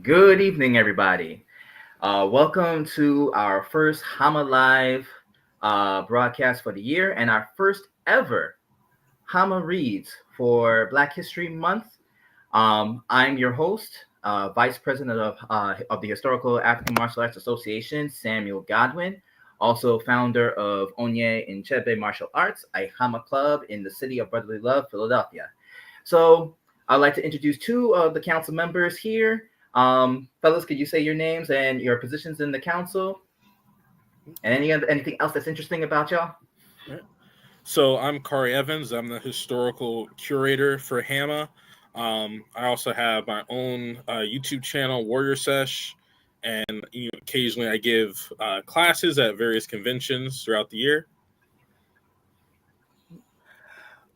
Good evening, everybody. Welcome to our first HAMAA Live broadcast for the year and our first ever HAMAA Reads for Black History Month. I'm your host, Vice President of the Historical African Martial Arts Association, Samuel Godwin, also founder of Onye Nchebe Martial Arts, a HAMAA club in the city of Brotherly Love, Philadelphia. So I'd like to introduce two of the council members here. Fellas, could you say your names and your positions in the council? And anything else that's interesting about y'all? So I'm Kari Evans. I'm the historical curator for HAMAA. I also have my own YouTube channel, Warrior Sesh, and occasionally I give classes at various conventions throughout the year.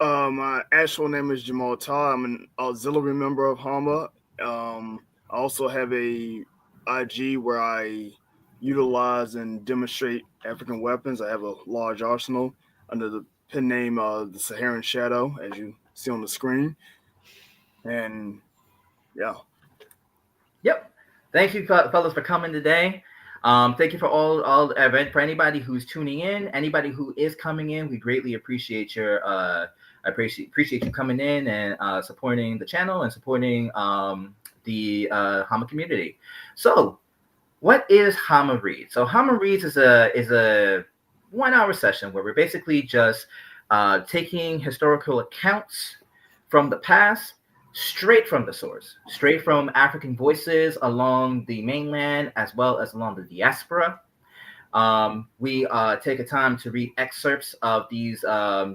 My actual name is Jamal Todd. I'm an auxiliary member of HAMA. I also have a IG where I utilize and demonstrate African weapons. I have a large arsenal under the pen name the Saharan Shadow, as you see on the screen. And yeah. Yep. Thank you, fellas, for coming today. Thank you for all for anybody who's tuning in, anybody who is coming in. We greatly appreciate your appreciate you coming in and supporting the channel and supporting the HAMA community. So, what is HAMA Reads? So, HAMA Reads is a 1 hour session where we're basically just taking historical accounts from the past, straight from the source, straight from African voices along the mainland as well as along the diaspora. We take a time to read excerpts of these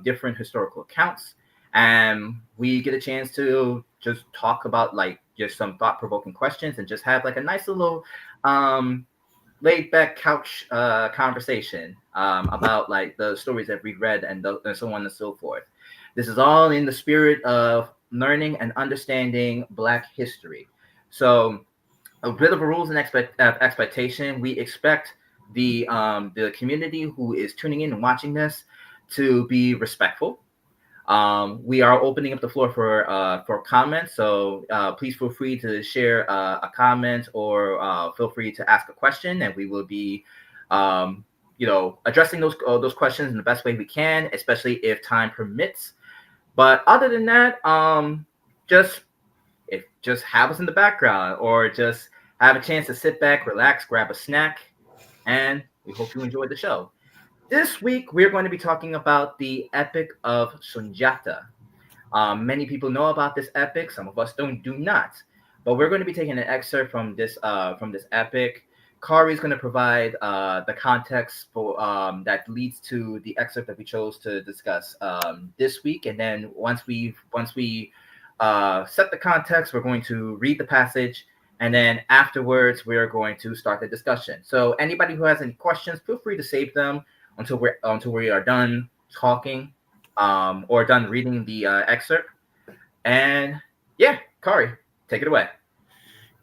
different historical accounts, and we get a chance to just talk about like just some thought-provoking questions and just have like a nice little laid-back couch conversation about like the stories that we read and so on and so forth. This is all in the spirit of learning and understanding Black history. So, a bit of a rules and expectation. We expect the community who is tuning in and watching this to be respectful. We are opening up the floor for comments, so please feel free to share a comment or feel free to ask a question, and we will be addressing those questions in the best way we can, especially if time permits. But other than that, just have us in the background or just have a chance to sit back, relax, grab a snack, and we hope you enjoyed the show. This week, we're going to be talking about the Epic of Sunjata. Many people know about this epic. Some of us do not. But we're going to be taking an excerpt from this epic. Kari is going to provide the context for that leads to the excerpt that we chose to discuss this week. And then once we set the context, we're going to read the passage, and then afterwards we're going to start the discussion. So anybody who has any questions, feel free to save them until we are done talking or done reading the excerpt. And yeah, Kari, take it away.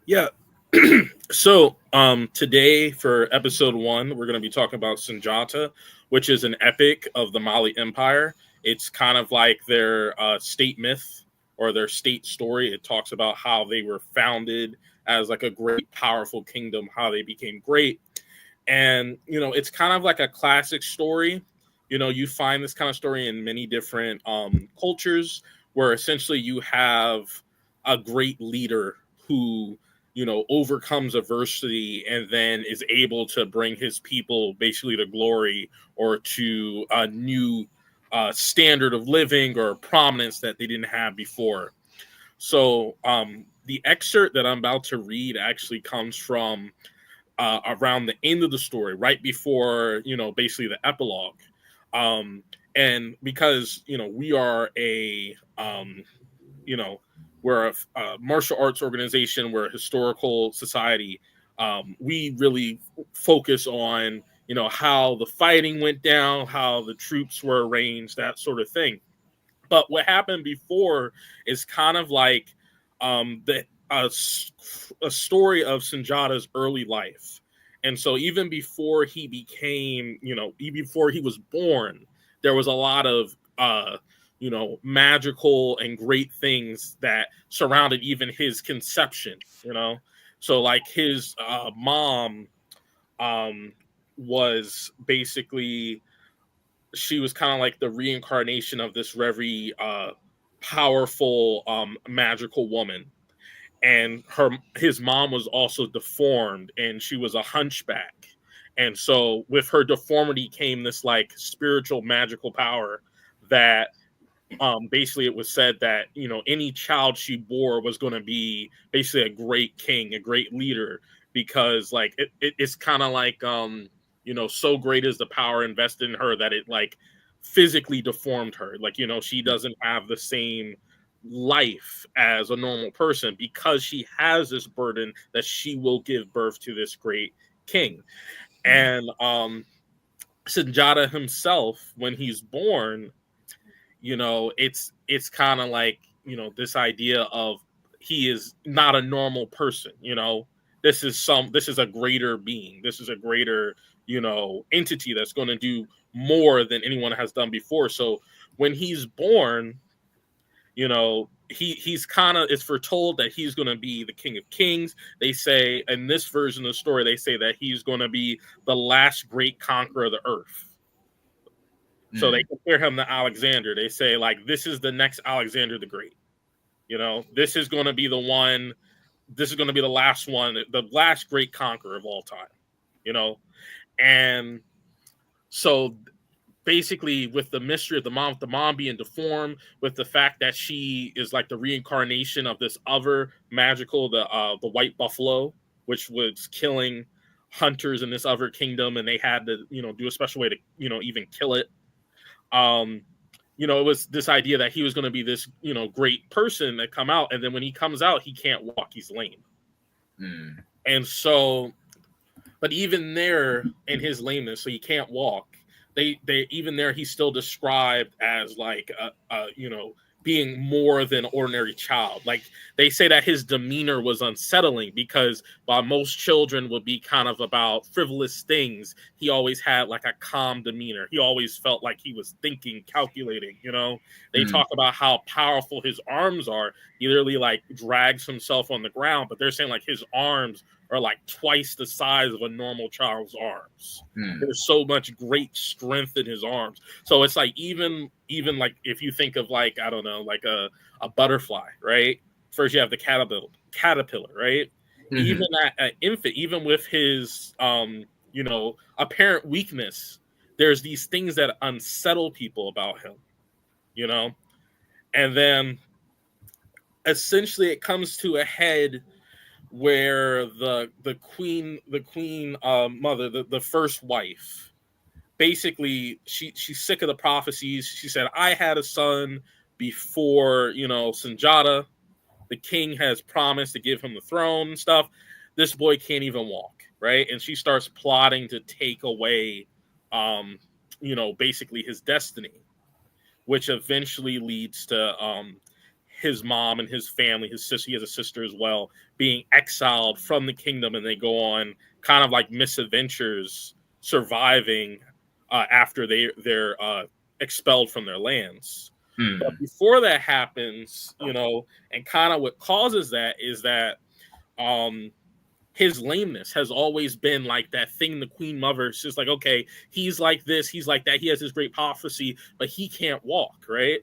Yeah. So today for episode 1, we're going to be talking about Sunjata, which is an epic of the Mali Empire. It's kind of like their state myth or their state story. It talks about how they were founded as like a great, powerful kingdom, how they became great. And, it's kind of like a classic story. You find this kind of story in many different cultures where essentially you have a great leader who, overcomes adversity and then is able to bring his people basically to glory or to a new standard of living or prominence that they didn't have before. So the excerpt that I'm about to read actually comes from around the end of the story, right before, basically the epilogue. And because, we are we're a martial arts organization, we're a historical society, we really focus on, how the fighting went down, how the troops were arranged, that sort of thing. But what happened before is kind of like a story of Sunjata's early life. And so even before he became, even before he was born, there was a lot of, magical and great things that surrounded even his conception, So like his mom was basically, she was kind of like the reincarnation of this very powerful magical woman, and his mom was also deformed, and she was a hunchback. And so with her deformity came this like spiritual magical power that basically it was said that, you know, any child she bore was going to be basically a great king, a great leader, because like it's kind of like you know, so great is the power invested in her that it like physically deformed her. Like, you know, she doesn't have the same life as a normal person because she has this burden that she will give birth to this great king. And Sunjata himself, when he's born, you know, it's kind of like, you know, this idea of he is not a normal person, you know. This is a greater being, this is a greater, you know, entity that's going to do more than anyone has done before. So when he's born, you know, he's kind of, it's foretold that he's going to be the king of kings. They say in this version of the story, they say that he's going to be the last great conqueror of the earth. So they compare him to Alexander. They say, like, this is the next Alexander the Great. You know, this is going to be the one, this is going to be the last one, the last great conqueror of all time, you know? And so basically with the mystery of the mom being deformed, with the fact that she is like the reincarnation of this other magical, the white buffalo, which was killing hunters in this other kingdom, and they had to, you know, do a special way to, you know, even kill it. You know, it was this idea that he was going to be this, you know, great person that come out, and then when he comes out, he can't walk, he's lame. And so, but even there in his lameness, so he can't walk, they even there he's still described as like a you know, being more than ordinary child. Like they say that his demeanor was unsettling because while most children would be kind of about frivolous things, he always had like a calm demeanor. He always felt like he was thinking, calculating, you know. They talk about how powerful his arms are. He literally like drags himself on the ground, but they're saying like his arms are like twice the size of a normal child's arms. There's so much great strength in his arms. So it's like even like if you think of like, I don't know, like a butterfly, right? First you have the caterpillar, right? Even an infant, even with his you know, apparent weakness, there's these things that unsettle people about him, you know? And then essentially it comes to a head where the queen mother, the first wife, basically she's sick of the prophecies. She said, I had a son before, you know, Sunjata. The king has promised to give him the throne and stuff. This boy can't even walk, right? And she starts plotting to take away you know, basically his destiny, which eventually leads to his mom and his family, his sister, he has a sister as well, being exiled from the kingdom, and they go on kind of like misadventures, surviving after they're expelled from their lands. But before that happens, you know, and kind of what causes that is that his lameness has always been like that thing. The queen mother is just like, okay, he's like this, he's like that, he has this great prophecy, but he can't walk, right?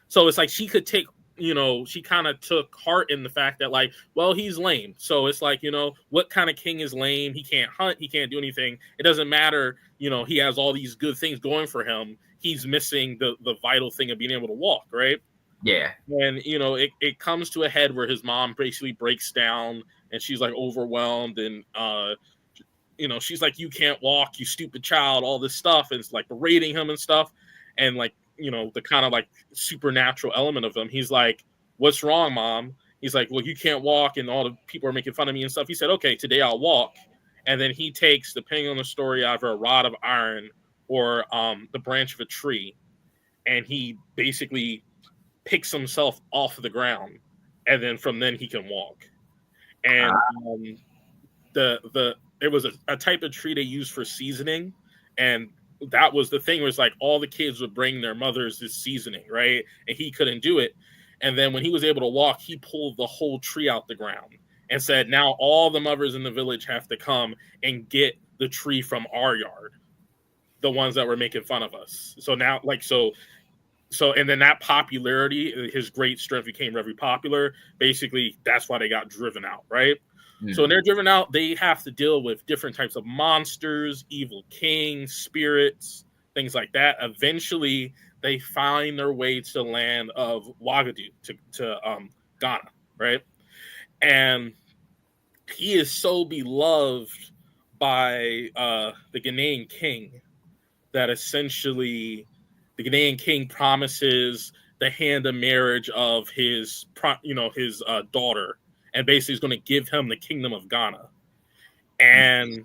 So it's like she could take, you know, she kind of took heart in the fact that like, well, he's lame. So it's like, you know, what kind of king is lame? He can't hunt, he can't do anything. It doesn't matter, you know, he has all these good things going for him. He's missing the vital thing of being able to walk, right? Yeah. And, you know, it comes to a head where his mom basically breaks down and she's like overwhelmed and, you know, she's like, you can't walk, you stupid child, all this stuff. And it's like berating him and stuff. And like, you know, the kind of like supernatural element of him. He's like, what's wrong, mom? He's like, well, you can't walk and all the people are making fun of me and stuff. He said, okay, today I'll walk. And then he takes, depending on the story, either a rod of iron or the branch of a tree. And he basically picks himself off the ground. And then from then he can walk. And it was a type of tree they used for seasoning. And that was the thing, was like all the kids would bring their mothers this seasoning, right? And he couldn't do it. And then when he was able to walk, he pulled the whole tree out the ground. and said, now all the mothers in the village have to come and get the tree from our yard, the ones that were making fun of us. So now, like, so, and then that popularity, his great strength became very popular. Basically, that's why they got driven out, right? So when they're driven out, they have to deal with different types of monsters, evil kings, spirits, things like that. Eventually, they find their way to the land of Ouagadougou, to Ghana, right? And he is so beloved by the Ghanaian king that essentially the Ghanaian king promises the hand of marriage of his daughter, and basically is going to give him the kingdom of Ghana. And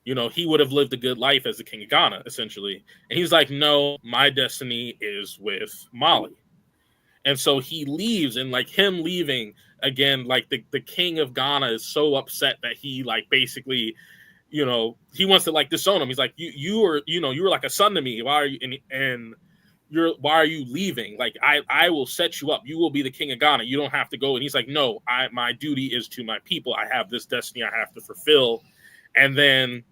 he would have lived a good life as the king of Ghana, essentially. And he's like, no, my destiny is with Mali. And so he leaves, and like him leaving again, like the king of Ghana is so upset that he like basically, he wants to like disown him. He's like, you were like a son to me. Why are you and why are you leaving? Like I will set you up. You will be the king of Ghana. You don't have to go. And he's like, no, my duty is to my people. I have this destiny I have to fulfill. And then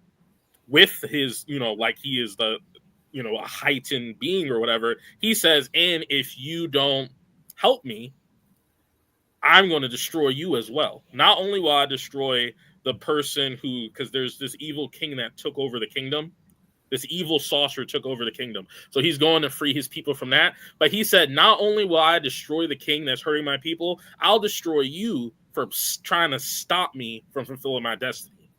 with his, like he is the, a heightened being or whatever, he says, and if you don't help me, I'm going to destroy you as well. Not only will I destroy the person who, because there's this evil king that took over the kingdom. This evil sorcerer took over the kingdom. So he's going to free his people from that. But he said, not only will I destroy the king that's hurting my people, I'll destroy you for trying to stop me from fulfilling my destiny.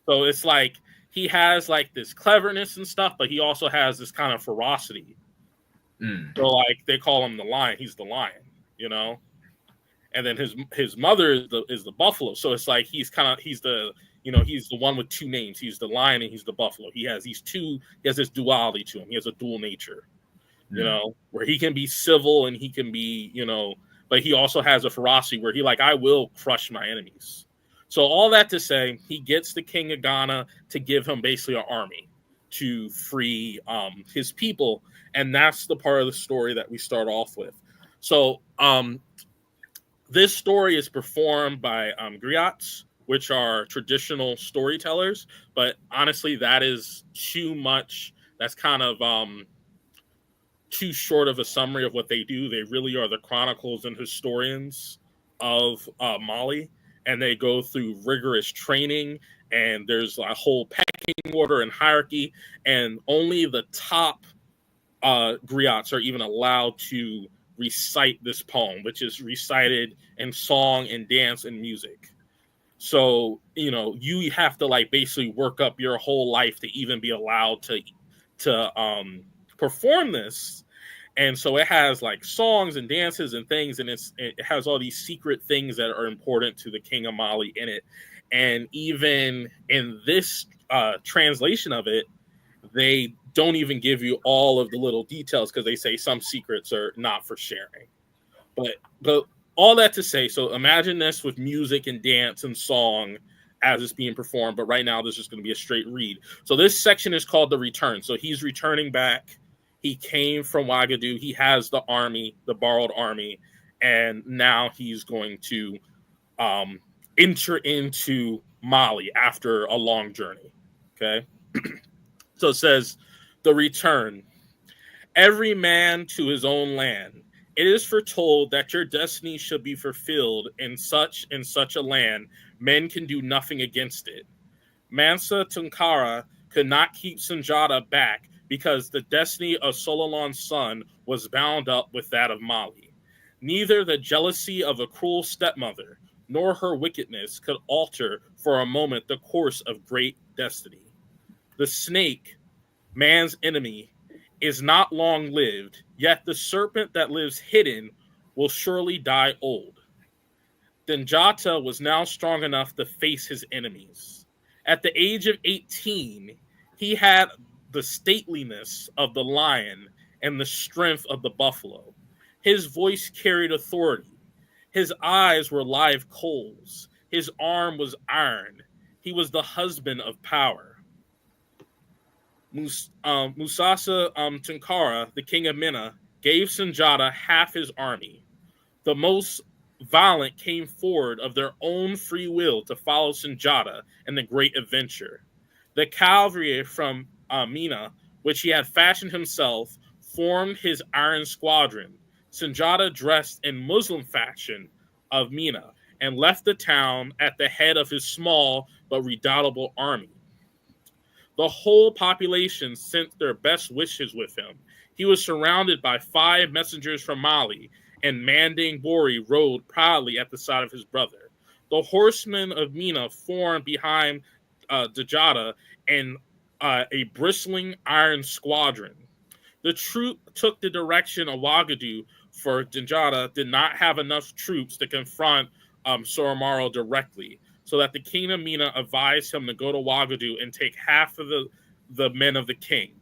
So it's like he has like this cleverness and stuff, but he also has this kind of ferocity. So like they call him the lion. He's the lion, And then his mother is the buffalo. So it's like he's the one with two names. He's the lion and he's the buffalo. He has this duality to him. He has a dual nature, where he can be civil and he can be, but he also has a ferocity where he like, I will crush my enemies. So all that to say, he gets the king of Ghana to give him basically an army to free his people. And that's the part of the story that we start off with. So this story is performed by griots, which are traditional storytellers. But honestly, that is too much. That's kind of too short of a summary of what they do. They really are the chronicles and historians of Mali. And they go through rigorous training. And there's a whole pecking order and hierarchy. And only the top griots are even allowed to recite this poem, which is recited in song and dance and music. So, you have to like basically work up your whole life to even be allowed to perform this. And so it has like songs and dances and things, and it has all these secret things that are important to the King of Mali in it. And even in this translation of it, they don't even give you all of the little details because they say some secrets are not for sharing. But all that to say, so imagine this with music and dance and song as it's being performed. But right now, this is going to be a straight read. So this section is called The Return. So he's returning back. He came from Ouagadougou. He has the army, the borrowed army. And now he's going to enter into Mali after a long journey. Okay. So it says, The Return. Every man to his own land. It is foretold that your destiny should be fulfilled in such a land. Men can do nothing against it. Mansa Tunkara could not keep Sunjata back because the destiny of Solomon's son was bound up with that of Mali. Neither the jealousy of a cruel stepmother nor her wickedness could alter for a moment the course of great destiny. The snake, man's enemy, is not long lived, yet the serpent that lives hidden will surely die old. Sunjata was now strong enough to face his enemies. At the age of 18, he had the stateliness of the lion and the strength of the buffalo. His voice carried authority. His eyes were live coals. His arm was iron. He was the husband of power. Musasa Tunkara, the king of Minna, gave Sunjata half his army. The most valiant came forward of their own free will to follow Sunjata in the great adventure. The cavalry from Mina, which he had fashioned himself, formed his iron squadron. Sunjata dressed in Muslim fashion of Mina and left the town at the head of his small but redoubtable army. The whole population sent their best wishes with him. He was surrounded by 5 messengers from Mali, and Manding Bori rode proudly at the side of his brother. The horsemen of Mina formed behind Dajata and a bristling iron squadron. The troop took the direction of Wagadu, for Dajata did not have enough troops to confront Soromaro directly, so that the king of Mina advised him to go to Wagadu and take half of the men of the king.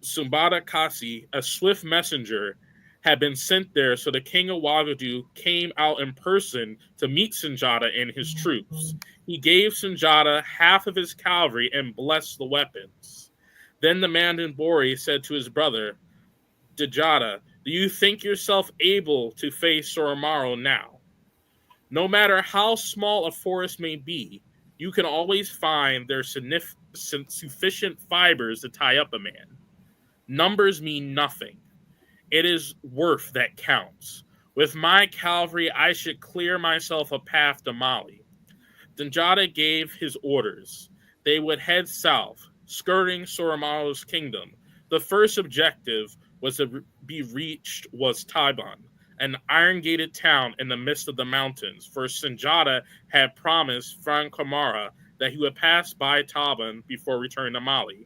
Sumbada Kasi, a swift messenger, had been sent there, so the king of Wagadu came out in person to meet Sunjata and his troops. He gave Sunjata half of his cavalry and blessed the weapons. Then the Mandan Bori said to his brother, Dajata, do you think yourself able to face Soromaro now? No matter how small a forest may be, you can always find there sufficient fibers to tie up a man. Numbers mean nothing. It is worth that counts. With my cavalry, I should clear myself a path to Mali. Dajata gave his orders. They would head south, skirting Soromaro's kingdom. The first objective was to be reached was Taiban, an iron-gated town in the midst of the mountains, for Sunjata had promised Frank Kamara that he would pass by Taiban before returning to Mali.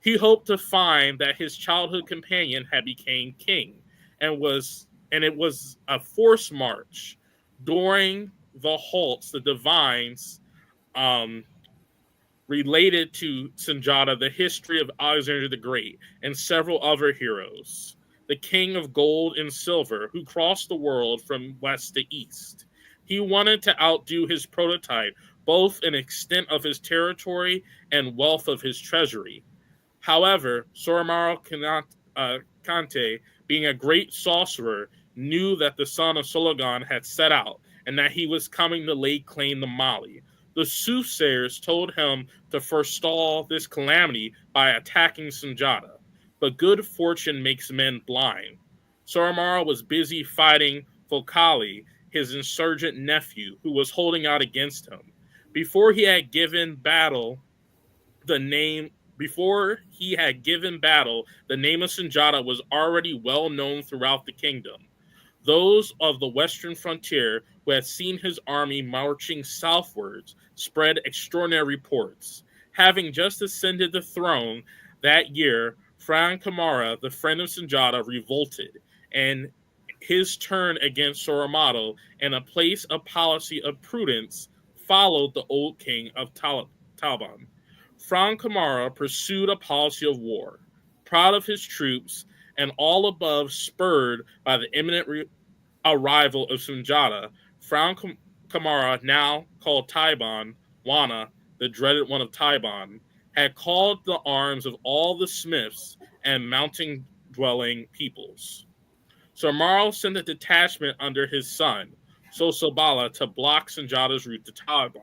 He hoped to find that his childhood companion had become king, and it was a forced march. During the halts, the divines related to Sunjata the history of Alexander the Great and several other heroes. The king of gold and silver who crossed the world from west to east. He wanted to outdo his prototype, both in extent of his territory and wealth of his treasury. However, Soromaro Kante, being a great sorcerer, knew that the son of Sologon had set out and that he was coming to lay claim to Mali. The soothsayers told him to forestall this calamity by attacking Sunjata, but good fortune makes men blind. Soromaro was busy fighting Fokali, his insurgent nephew, who was holding out against him. Before he had given battle, the name of Sunjata was already well known throughout the kingdom. Those of the western frontier who had seen his army marching southwards spread extraordinary reports. Having just ascended the throne that year, Frank Kamara, the friend of Sunjata, revolted, and his turn against Soromaro, and a place of policy of prudence, followed the old king of Taliban. Frank Kamara pursued a policy of war, proud of his troops, and all above spurred by the imminent arrival of Sunjata. Frank Kamara, now called Taiban, Wana, the dreaded one of Taiban, had called the arms of all the smiths and mountain-dwelling peoples. Soromaro sent a detachment under his son, Sosobala, to block Sunjata's route to Taiban.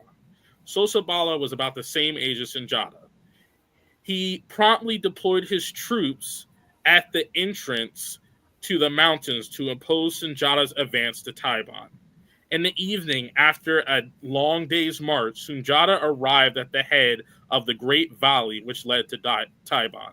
Sosobala was about the same age as Sunjata. He promptly deployed his troops at the entrance to the mountains to oppose Sunjata's advance to Taiban. In the evening, after a long day's march, Sunjata arrived at the head of the great valley which led to Taiban.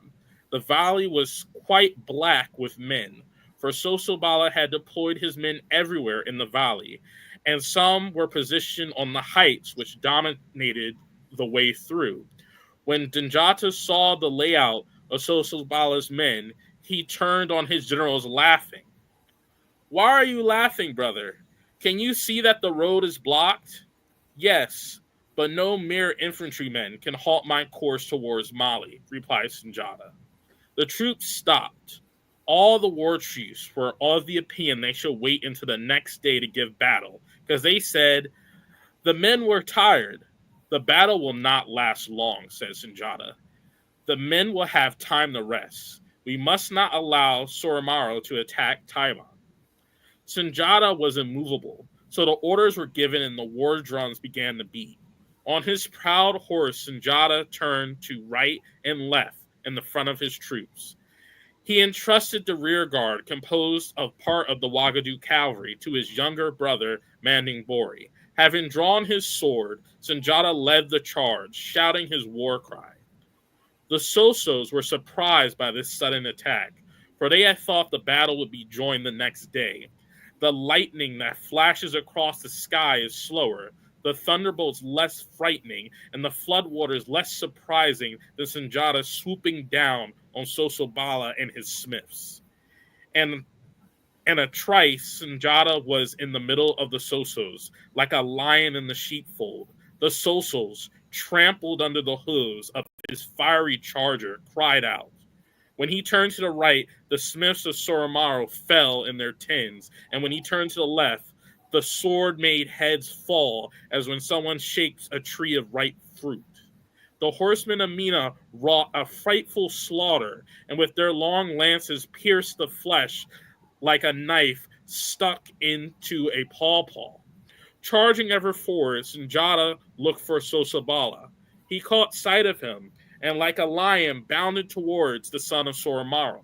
The valley was quite black with men, for Sosobala had deployed his men everywhere in the valley, and some were positioned on the heights which dominated the way through. When Sunjata saw the layout of Sosobala's men, he turned on his generals laughing. Why are you laughing, brother? Can you see that the road is blocked? Yes, but no mere infantrymen can halt my course towards Mali, replied Sunjata. The troops stopped. All the war chiefs were of the opinion they should wait until the next day to give battle, because they said, the men were tired. The battle will not last long, said Sunjata. The men will have time to rest. We must not allow Soromaro to attack Taiban. Sunjata was immovable, so the orders were given and the war drums began to beat. On his proud horse, Sunjata turned to right and left in the front of his troops. He entrusted the rear guard, composed of part of the Wagadu cavalry, to his younger brother, Manding Bori. Having drawn his sword, Sunjata led the charge, shouting his war cry. The Sosos were surprised by this sudden attack, for they had thought the battle would be joined the next day. The lightning that flashes across the sky is slower, the thunderbolts less frightening, and the floodwaters less surprising than Sunjata swooping down on Sosobala and his smiths. And a trice, Sunjata was in the middle of the Sosos, like a lion in the sheepfold. The Sosos, trampled under the hooves of his fiery charger, cried out. When he turned to the right, the smiths of Soromaru fell in their tins, and when he turned to the left, the sword made heads fall as when someone shakes a tree of ripe fruit. The horsemen of Mina wrought a frightful slaughter, and with their long lances pierced the flesh like a knife stuck into a pawpaw. Charging ever forward, Sunjata looked for Sosobala. He caught sight of him, and like a lion bounded towards the son of Soromaru.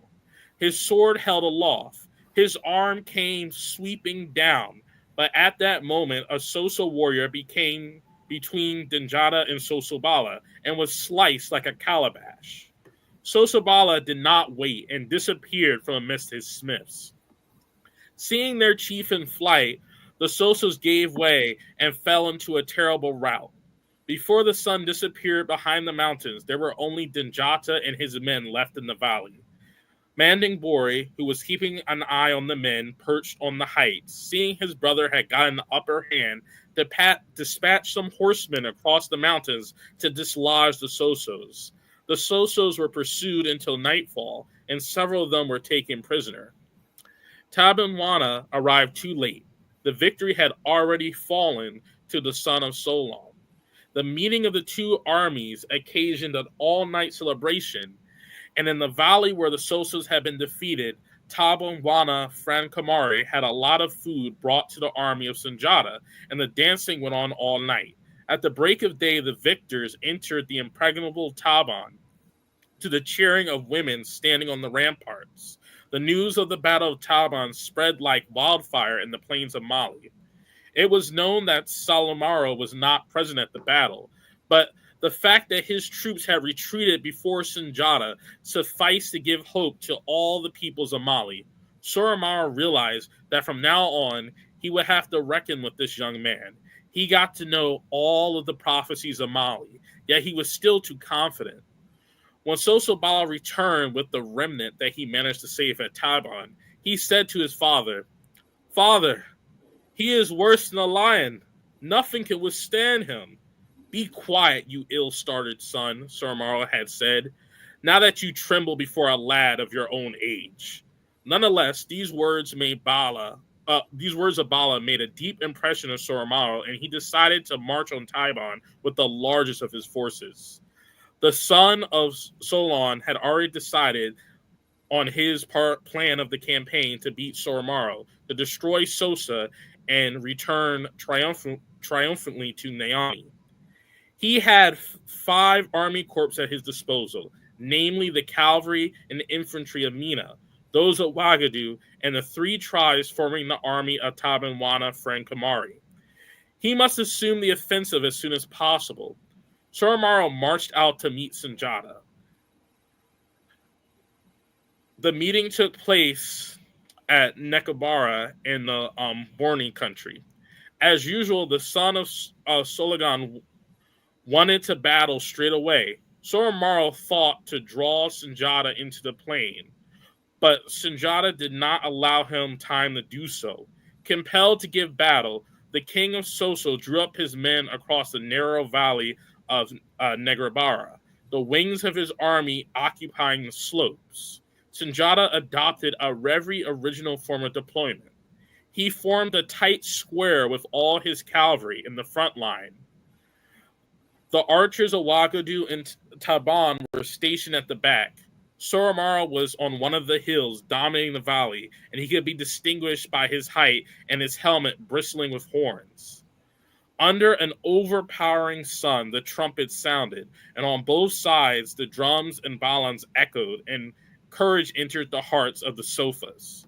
His sword held aloft. His arm came sweeping down, but at that moment a Soso warrior became between Sunjata and Sosobala and was sliced like a calabash. Sosobala did not wait and disappeared from amidst his smiths. Seeing their chief in flight, the Sosos gave way and fell into a terrible rout. Before the sun disappeared behind the mountains, there were only Sunjata and his men left in the valley. Manding Bori, who was keeping an eye on the men perched on the heights, seeing his brother had gotten the upper hand, dispatched some horsemen across the mountains to dislodge the Sosos. The Sosos were pursued until nightfall, and several of them were taken prisoner. Tabanwana arrived too late. The victory had already fallen to the son of Solon. The meeting of the two armies occasioned an all-night celebration, and in the valley where the Sosos had been defeated, Tabanwana Frankamari had a lot of food brought to the army of Sunjata, and the dancing went on all night. At the break of day, the victors entered the impregnable Taban, to the cheering of women standing on the ramparts. The news of the Battle of Taban spread like wildfire in the plains of Mali. It was known that Salomaru was not present at the battle, but the fact that his troops had retreated before Sunjata sufficed to give hope to all the peoples of Mali. Soromaru realized that from now on, he would have to reckon with this young man. He got to know all of the prophecies of Mali, yet he was still too confident. When Sosobala returned with the remnant that he managed to save at Taban, he said to his father, "Father, he is worse than a lion. Nothing can withstand him." "Be quiet, you ill-started son," Soromaru had said, "now that you tremble before a lad of your own age." Nonetheless, these words of Bala made a deep impression on Soromaru, and he decided to march on Taban with the largest of his forces. The son of Solon had already decided on his plan of the campaign to beat Soromaru, to destroy Sosa, and return triumphantly to Naomi. He had 5 army corps at his disposal, namely the cavalry and the infantry of Mina, those of Wagadu, and the 3 tribes forming the army of Tabanwana Frankamari. He must assume the offensive as soon as possible. Soromaru marched out to meet Sunjata. The meeting took place at Nekabara in the Borni country. As usual, the son of Soligan wanted to battle straight away. Soromaru thought to draw Sunjata into the plain, but Sunjata did not allow him time to do so. Compelled to give battle, the king of Soso drew up his men across the narrow valley of Negrabara, the wings of his army occupying the slopes. Sunjata adopted a very original form of deployment. He formed a tight square with all his cavalry in the front line. The archers of Wagadu and Taban were stationed at the back. Soromaru was on one of the hills dominating the valley, and he could be distinguished by his height and his helmet bristling with horns. Under an overpowering sun, the trumpets sounded, and on both sides the drums and violins echoed, and courage entered the hearts of the Sofas.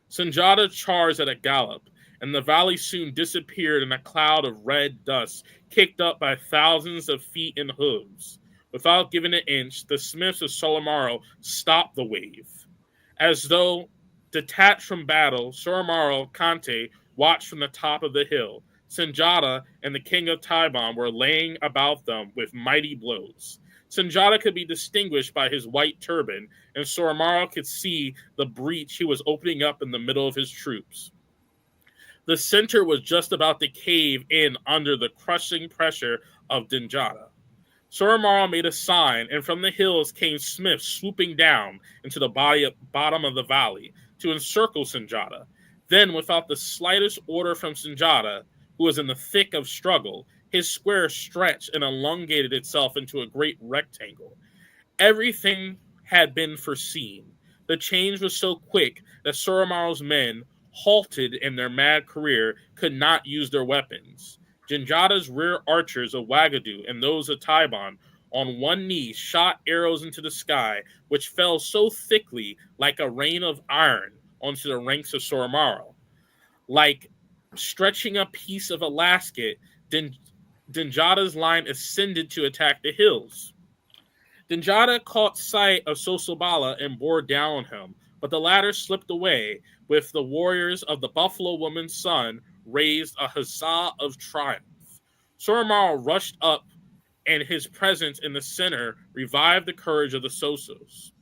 Sunjata charged at a gallop, and the valley soon disappeared in a cloud of red dust kicked up by thousands of feet and hooves. Without giving an inch, the smiths of Soromaru stopped the wave. As though detached from battle, Soromaru Kante watched from the top of the hill. Sunjata and the king of Taiban were laying about them with mighty blows. Sunjata could be distinguished by his white turban, and Soromaru could see the breach he was opening up in the middle of his troops. The center was just about to cave in under the crushing pressure of Sunjata. Soromaru made a sign, and from the hills came smiths swooping down into the bottom of the valley to encircle Sunjata. Then, without the slightest order from Sunjata, who was in the thick of struggle, his square stretched and elongated itself into a great rectangle. Everything had been foreseen. The change was so quick that Soromaru's men, halted in their mad career, could not use their weapons. Sunjata's rear archers of Wagadu and those of Taiban, on one knee, shot arrows into the sky, which fell so thickly like a rain of iron onto the ranks of Soromaru. Like stretching a piece of elastic, Sunjata's line ascended to attack the hills. Sunjata caught sight of Sosobala and bore down on him, but the latter slipped away, with the warriors of the Buffalo Woman's son raised a huzzah of triumph. Soromaru rushed up, and his presence in the center revived the courage of the Sosos.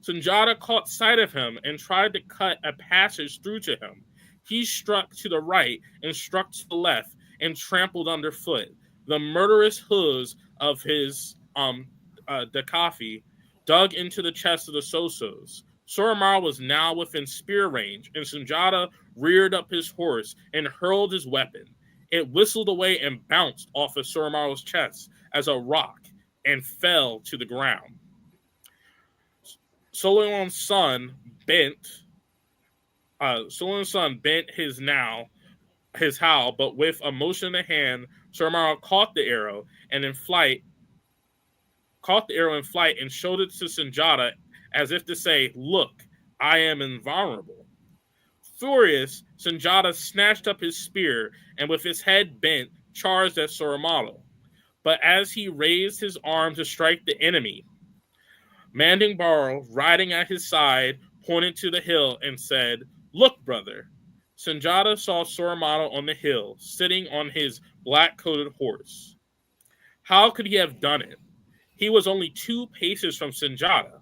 Sunjata caught sight of him and tried to cut a passage through to him. He struck to the right and struck to the left and trampled underfoot. The murderous hooves of his Dakafi dug into the chest of the Sosos. Soromaru was now within spear range, and Sunjata reared up his horse and hurled his weapon. It whistled away and bounced off of Soromaru's chest as a rock and fell to the ground. Solon's son bent his howl, but with a motion in the hand, Soromaru caught the arrow in flight and showed it to Sunjata as if to say, "Look, I am invulnerable." Furious, Sunjata snatched up his spear and with his head bent, charged at Soromaru. But as he raised his arm to strike the enemy, Mandingbaro, riding at his side, pointed to the hill and said, "Look, brother." Sunjata saw Soromaru on the hill, sitting on his black-coated horse. How could he have done it? He was only 2 paces from Sunjata.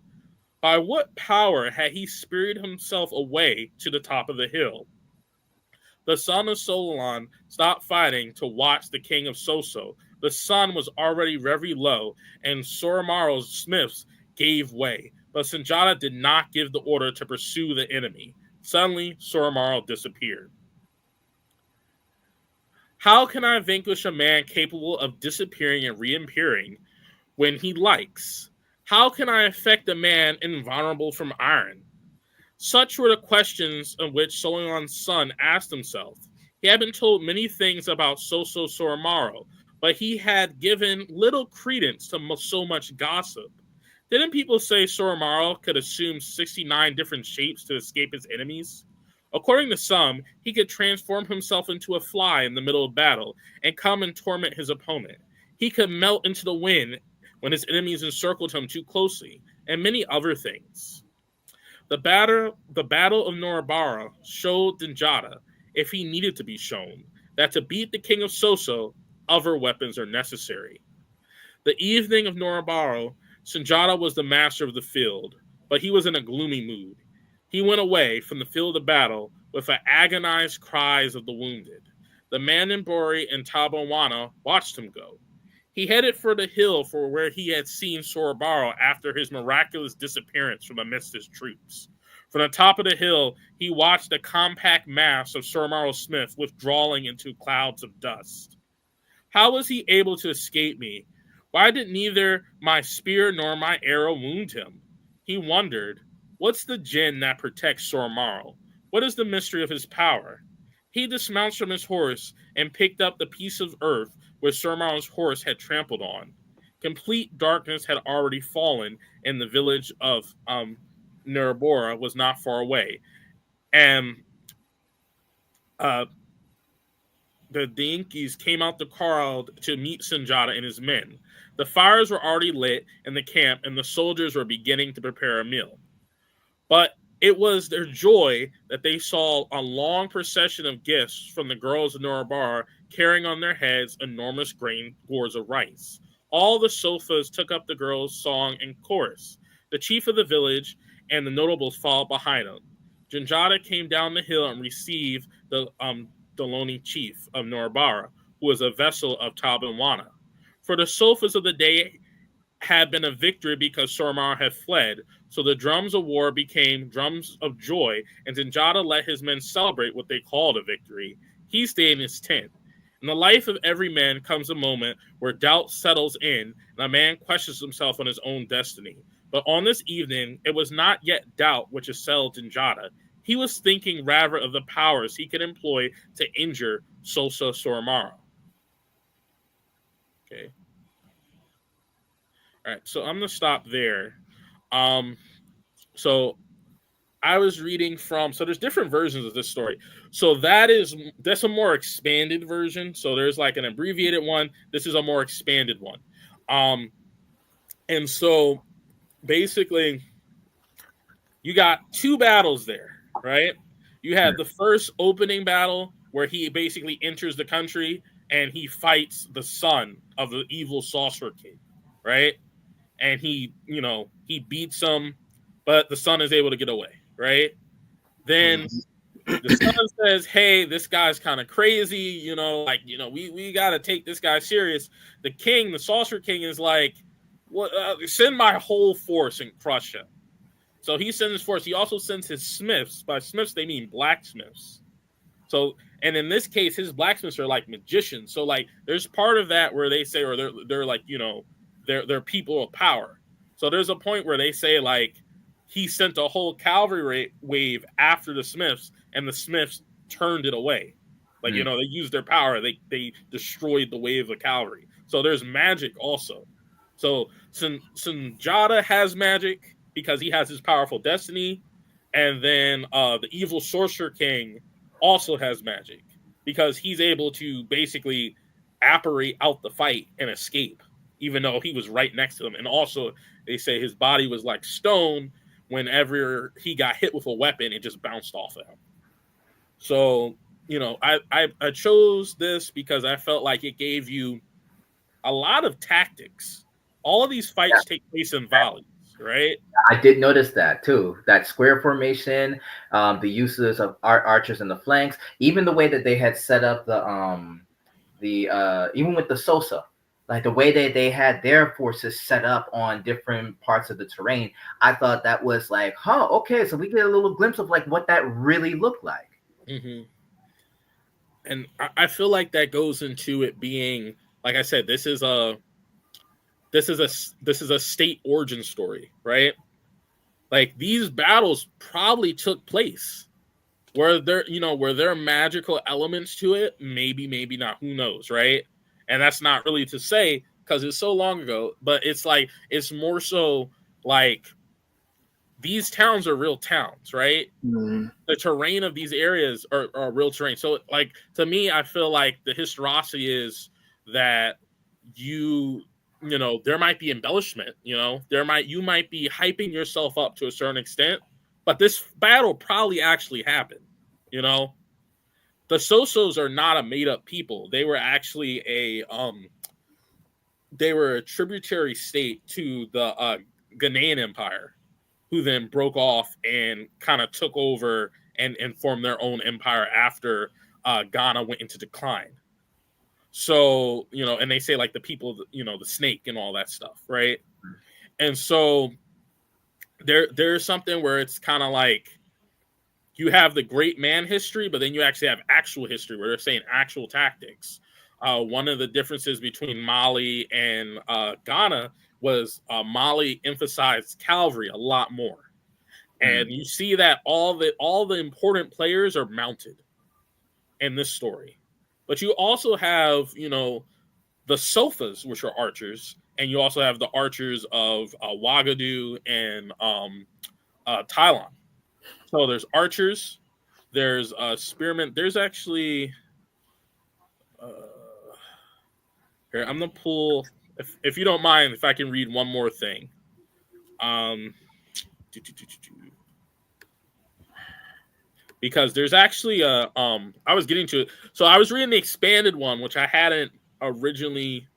By what power had he spirited himself away to the top of the hill? The son of Solon stopped fighting to watch the king of Soso. The sun was already very low, and Soromaru's smiths gave way. But Sunjata did not give the order to pursue the enemy. Suddenly, Soromaru disappeared. How can I vanquish a man capable of disappearing and reappearing when he likes? How can I affect a man invulnerable from iron? Such were the questions in which Solon's son asked himself. He had been told many things about Soso Soromaru, but he had given little credence to so much gossip. Didn't people say Soromaru could assume 69 different shapes to escape his enemies? According to some, he could transform himself into a fly in the middle of battle and come and torment his opponent. He could melt into the wind when his enemies encircled him too closely, and many other things. The battle of Norabara showed Sunjata, if he needed to be shown, that to beat the king of Soso, other weapons are necessary. The evening of Norabara, Sunjata was the master of the field, but he was in a gloomy mood. He went away from the field of battle with the agonized cries of the wounded. The Manenbori and Tabawana watched him go. He headed for the hill for where he had seen Soromaru after his miraculous disappearance from amidst his troops. From the top of the hill, he watched the compact mass of Soromaru Smith withdrawing into clouds of dust. How was he able to escape me? Why did neither my spear nor my arrow wound him? he wondered, what's the djinn that protects Soromaru? What is the mystery of his power? He dismounts from his horse and picked up the piece of earth where Soromaru's horse had trampled on. Complete darkness had already fallen, and the village of Nurabora was not far away. And uh, the Dinkies came out the crowd to meet Sunjata and his men. The fires were already lit in the camp, and the soldiers were beginning to prepare a meal. But it was their joy that they saw a long procession of gifts from the girls of Nurabara carrying on their heads enormous grain gourds of rice. All the sofas took up the girls' song and chorus. The chief of the village and the notables followed behind him. Sunjata came down the hill and received the Deloni chief of Nurabara, who was a vessel of Tabanwana. For the sofas of the day had been a victory because Soromaru had fled, so the drums of war became drums of joy, and Sunjata let his men celebrate what they called a victory. He stayed in his tent. In the life of every man comes a moment where doubt settles in, and a man questions himself on his own destiny. But on this evening, it was not yet doubt which assailed Sunjata. He was thinking rather of the powers he could employ to injure Sosa Soromaru. Okay. All right, so I'm going to stop there. So I was reading from, so there's different versions of this story. So that's a more expanded version. So there's like an abbreviated one. This is a more expanded one. And so basically you got two battles there, right? You had the first opening battle where he basically enters the country and he fights the son of the evil sorcerer king, right? And he beats him, but the son is able to get away, right? Then the son says, hey, this guy's kind of crazy, we got to take this guy serious. The king, the sorcerer king, is like, what? Send my whole force and crush him. So he sends his force. He also sends his smiths. By smiths, they mean blacksmiths. So, and in this case, his blacksmiths are like magicians. So, like, there's part of that where they say, or they're like, they're people of power. So there's a point where they say, like, he sent a whole cavalry wave after the Smiths, and the Smiths turned it away. Like, they used their power. They destroyed the wave of cavalry. So there's magic also. So Sunjata has magic because he has his powerful destiny. And then the evil sorcerer king also has magic because he's able to basically apparate out the fight and escape, even though he was right next to them. And also, they say his body was like stone. Whenever he got hit with a weapon, it just bounced off of him. So, I chose this because I felt like it gave you a lot of tactics. All of these fights take place in volleys, right? I did notice that too. That square formation, the uses of archers in the flanks, even the way that they had set up even with the Sosa, like the way they had their forces set up on different parts of the terrain. I thought that was like, okay, so we get a little glimpse of like what that really looked like. Mm-hmm. And I feel like that goes into it being, like I said, this is a state origin story, right? Like, these battles probably took place where there are magical elements to it. Maybe not. Who knows, right? And that's not really to say because it's so long ago. But it's like, it's more so like these towns are real towns, right? Mm-hmm. The terrain of these areas are real terrain. So, like, to me, I feel like the historicity is that there might be embellishment, you might be hyping yourself up to a certain extent, but this battle probably actually happened. The Sosos are not a made up people. They were actually a tributary state to the Ghanaian Empire, who then broke off and kind of took over and formed their own empire after Ghana went into decline. So, and they say like the people, the snake and all that stuff, right? And so there's something where it's kind of like you have the great man history, but then you actually have actual history where they're saying actual tactics. one of the differences between Mali and Ghana was Mali emphasized cavalry a lot more, and you see that all the important players are mounted in this story, but you also have the Sofas, which are archers, and you also have the archers of Wagadu and Thailand. So there's archers, there's spearmen. There's actually here I'm gonna pull if you don't mind if I can read one more thing. Um, because there's actually I was getting to it. So I was reading the expanded one, which I hadn't originally.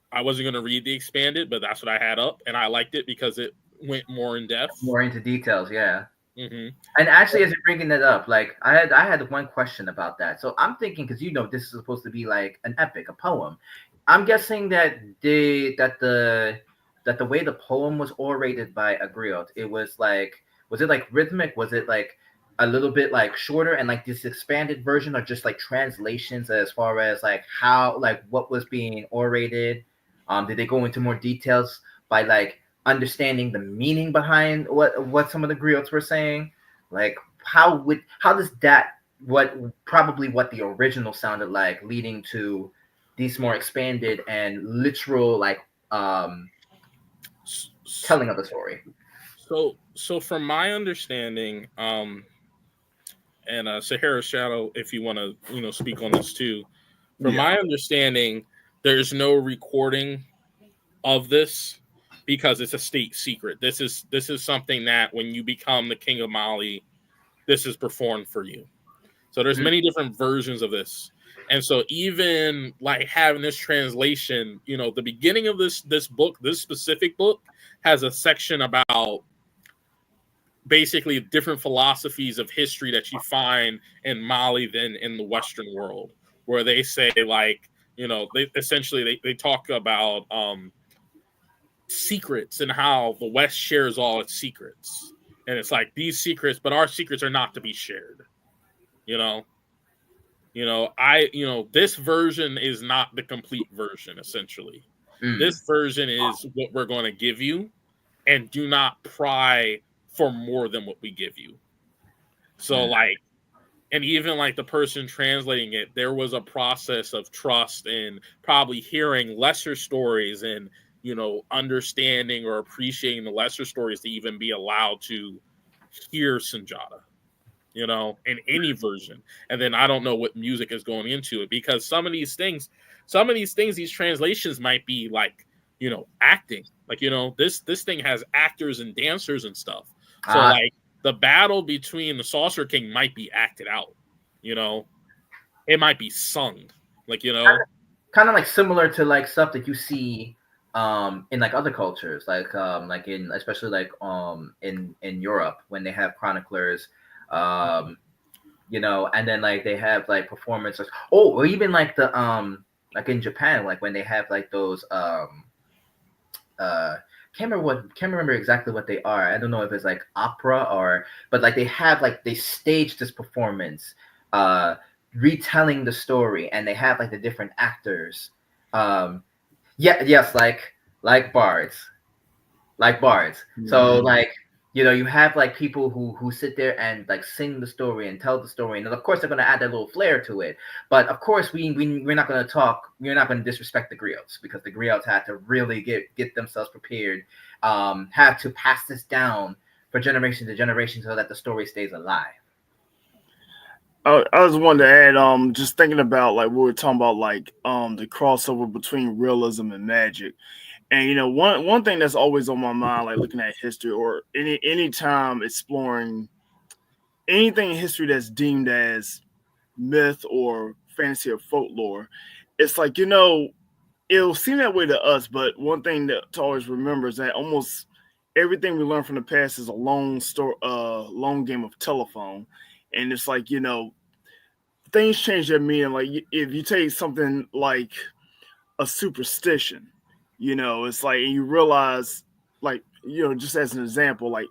I wasn't going to read the expanded, but that's what I had up, and I liked it because it went more in depth, more into details. Yeah. Mm-hmm. And actually, as you're bringing it up, like I had one question about that. So I'm thinking, because this is supposed to be like an epic, a poem. I'm guessing that the way the poem was orated by a griot, it was it like rhythmic? Was it like a little bit like shorter, and like this expanded version are just like translations as far as like how like what was being orated? Did they go into more details by like understanding the meaning behind what some of the griots were saying? Like how does that what the original sounded like leading to these more expanded and literal like telling of the story? So from my understanding, and Sahara Shadow, if you want to speak on this too, from my understanding, there's no recording of this because it's a state secret. This is something that when you become the king of Mali, this is performed for you. So there's many different versions of this. And so even like having this translation, the beginning of this book, this specific book, has a section about basically different philosophies of history that you find in Mali than in the Western world, where they say like, they essentially they talk about secrets and how the West shares all its secrets. And it's like these secrets, but our secrets are not to be shared. This version is not the complete version, essentially. This version is what we're going to give you, and do not pry for more than what we give you. So, like, and even like the person translating it, there was a process of trust and probably hearing lesser stories and, understanding or appreciating the lesser stories to even be allowed to hear Sunjata. In any version. And then I don't know what music is going into it, because some of these things, these translations might be like, acting. Like, this thing has actors and dancers and stuff. So like the battle between the Saucer King might be acted out. It might be sung. Like, kind of like similar to like stuff that you see in like other cultures, like in especially like in Europe when they have chroniclers, and then like they have like performances, or even like the like in Japan, like when they have like those can't remember exactly what they are. I don't know if it's like opera but like they stage this performance retelling the story, and they have like the different actors, yes, like bards, so like you have like people who sit there and like sing the story and tell the story, and of course they're going to add that little flair to it. But of course we're not going to disrespect the griots, because the griots had to really get themselves prepared, have to pass this down for generation to generation so that the story stays alive. I just wanted to add, just thinking about like what we were talking about, like the crossover between realism and magic. And one thing that's always on my mind, like looking at history or any time exploring anything in history that's deemed as myth or fantasy or folklore, it's like, it'll seem that way to us, but one thing to always remember is that almost everything we learn from the past is a long game of telephone. And it's like, things change their meaning. Like if you take something like a superstition, it's like, and you realize, like, just as an example, like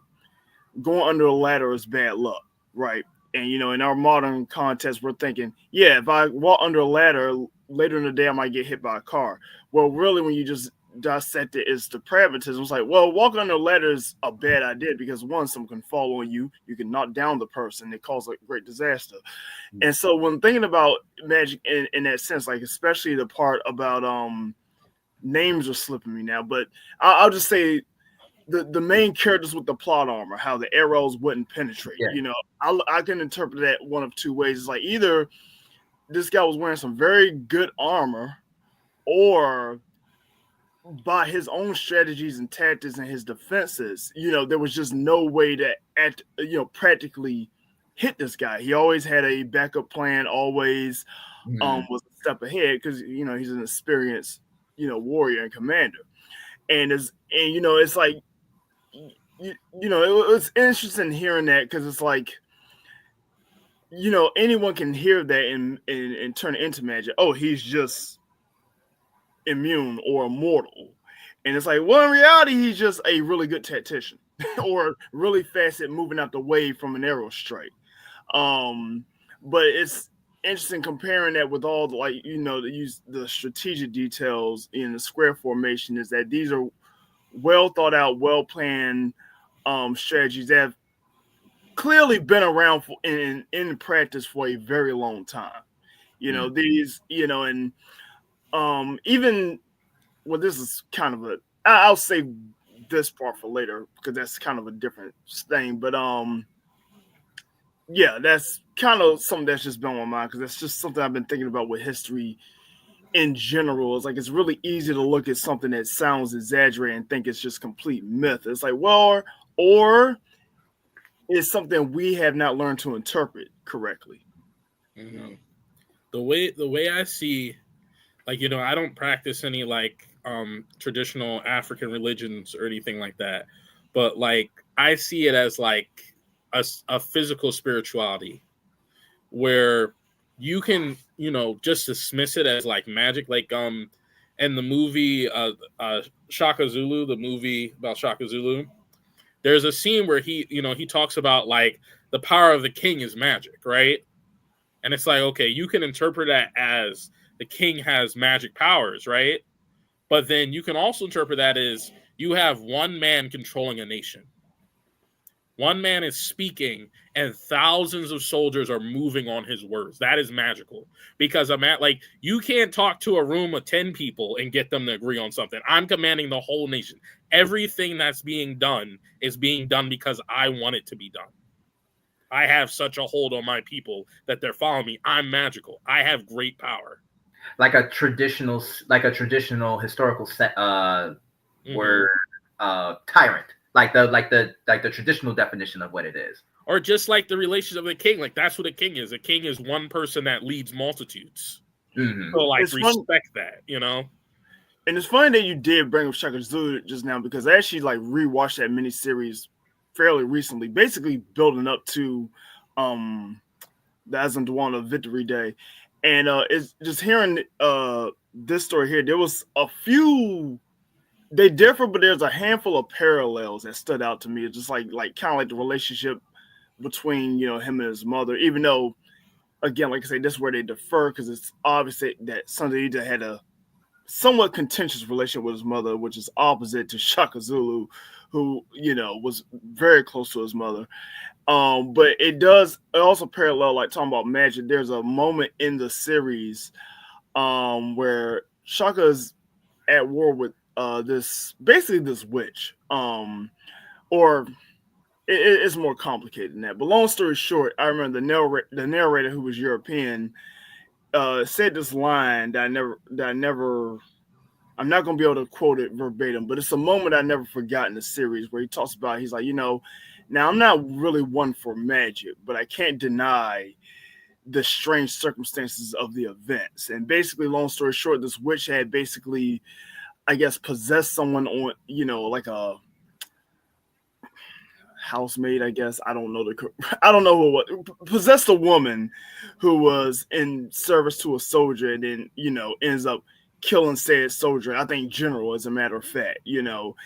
going under a ladder is bad luck, right? And in our modern context, we're thinking, yeah, if I walk under a ladder, later in the day I might get hit by a car. Well, really, when you just dissect it, it's the pragmatism. It's like, well, walking on a ladder is a bad idea because one, someone can fall on you, you can knock down the person, it causes a great disaster. And so when thinking about magic in that sense, like especially the part about names are slipping me now, but I'll just say the main characters with the plot armor, how the arrows wouldn't penetrate. Yeah. You know, I can interpret that one of two ways. It's like either this guy was wearing some very good armor, or by his own strategies and tactics and his defenses, you know, there was just no way to practically hit this guy. He always had a backup plan, always was a step ahead because you know he's an experienced, you know, warrior and commander. And you know, it's like you know, it's interesting hearing that because it's like, you know, anyone can hear that and turn it into magic. Oh, he's just immune or immortal. And it's like, well, in reality, he's just a really good tactician or really fast at moving out the way from an arrow strike. But it's interesting comparing that with all the, like, you know, the strategic details in the square formation is that these are well thought out, well planned strategies that have clearly been around in practice for a very long time. You know, these, you know, and even, well, this is kind of I'll save this part for later because that's kind of a different thing. But yeah, that's kind of something that's just been on my mind because that's just something I've been thinking about with history in general. It's like it's really easy to look at something that sounds exaggerated and think it's just complete myth. It's like, well, or it's something we have not learned to interpret correctly. Mm-hmm. The way I see, like, you know, I don't practice any like traditional African religions or anything like that, but like I see it as like a physical spirituality where you can, you know, just dismiss it as like magic, like in the movie Shaka Zulu, the movie about Shaka Zulu, there's a scene where he, you know, he talks about like the power of the king is magic, right? And it's like, okay, you can interpret that as the king has magic powers, right? But then you can also interpret that as you have one man controlling a nation. One man is speaking and thousands of soldiers are moving on his words. That is magical because like you can't talk to a room of 10 people and get them to agree on something. I'm commanding the whole nation. Everything that's being done is being done because I want it to be done. I have such a hold on my people that they're following me. I'm magical. I have great power. Like a traditional historical set word tyrant. Like the traditional definition of what it is. Or just like the relationship of the king, like that's what a king is. A king is one person that leads multitudes. Mm-hmm. So like respect that, you know. And it's funny that you did bring up Shaka Zulu just now because I actually like rewatched that miniseries fairly recently, basically building up to the Azandwana Victory Day. And it's just hearing this story here, there was a few, they differ, but there's a handful of parallels that stood out to me. It's just like kind of like the relationship between, you know, him and his mother, even though, again, like I say, this is where they differ because it's obvious that Sundiata had a somewhat contentious relationship with his mother, which is opposite to Shaka Zulu, who, you know, was very close to his mother. But it also parallel, like talking about magic. There's a moment in the series where Shaka's at war with this witch, or it's more complicated than that. But long story short, I remember the narrator who was European said this line that I'm not going to be able to quote it verbatim, but it's a moment I never forgot in the series where he talks about, he's like, you know, now I'm not really one for magic, but I can't deny the strange circumstances of the events. And basically, long story short, this witch had basically, I guess, possessed someone on, you know, like a housemaid, I guess. I don't know possessed a woman who was in service to a soldier and then, you know, ends up killing said soldier. I think general, as a matter of fact, you know.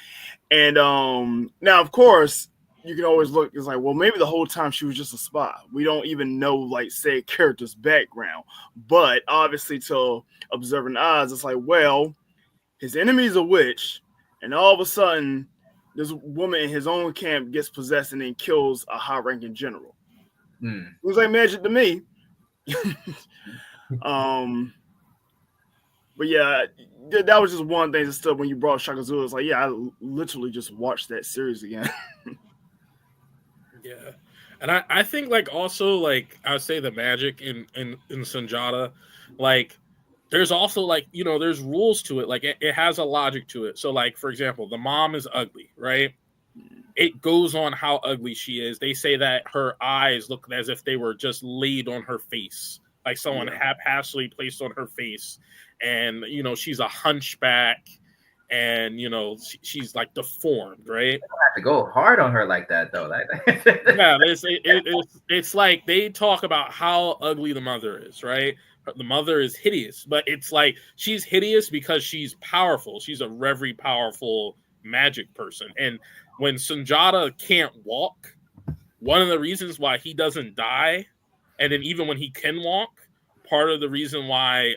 And now, of course, you can always look. It's like, well, maybe the whole time she was just a spy. We don't even know, like, say, character's background. But obviously, to observing eyes, it's like, well, his enemy's a witch, and all of a sudden, this woman in his own camp gets possessed and then kills a high-ranking general. It was like magic to me. But yeah, that was just one thing that stood when you brought Shaka Zulu. It's like, yeah, I literally just watched that series again. Yeah. And I think, like, also, like, I would say the magic in Sunjata, like, there's also, like, you know, there's rules to it. Like, it has a logic to it. So, like, for example, the mom is ugly, right? It goes on how ugly she is. They say that her eyes look as if they were just laid on her face, like someone haphazardly placed on her face. And, you know, she's a hunchback, and, you know, she's like deformed, right? I have to go hard on her like that, though. Yeah, it's like they talk about how ugly the mother is, right? The mother is hideous, but it's like she's hideous because she's powerful. She's a very powerful magic person. And when Sunjata can't walk, one of the reasons why he doesn't die, and then even when he can walk, part of the reason why